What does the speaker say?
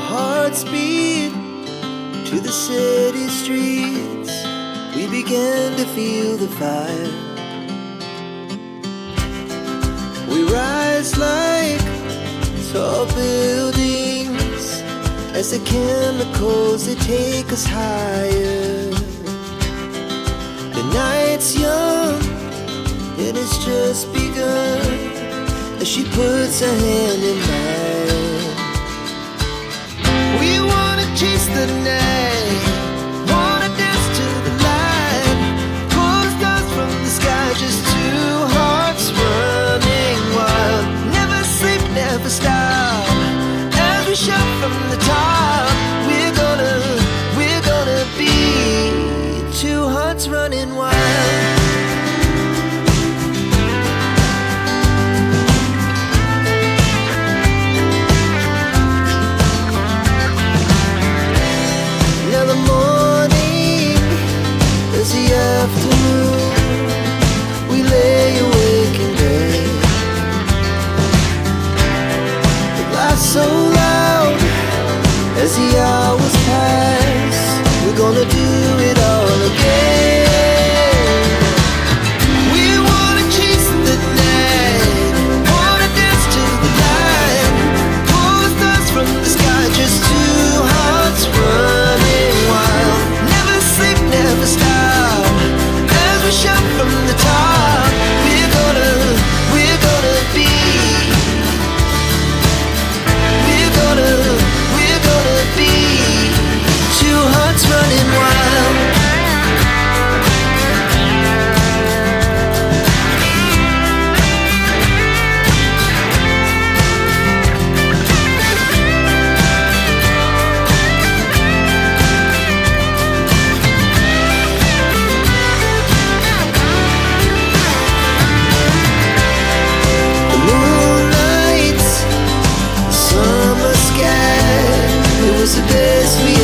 hearts beat to the city streets. We began to feel the fire. We rise like tall buildings as the chemicals, they take us higher. The night's young and it's just begun as she puts her hand in mine. We wanna chase the night, wanna dance to the light, pull stars from the sky, just two hearts running wild. Never sleep, never stop, as we shout from the top. We're gonna be two hearts running wild. Now the morning is the afternoon. We lay awake in bed. The laughs so loud as the hours pass. We're gonna do it all again. We wanna chase the night, wanna dance to the light, pull stars from the sky, just two hearts running wild. Never sleep, never stop, as we shout from the top. We're gonna be, we're gonna be two hearts running wild. The moonlight, the summer sky, it was the best we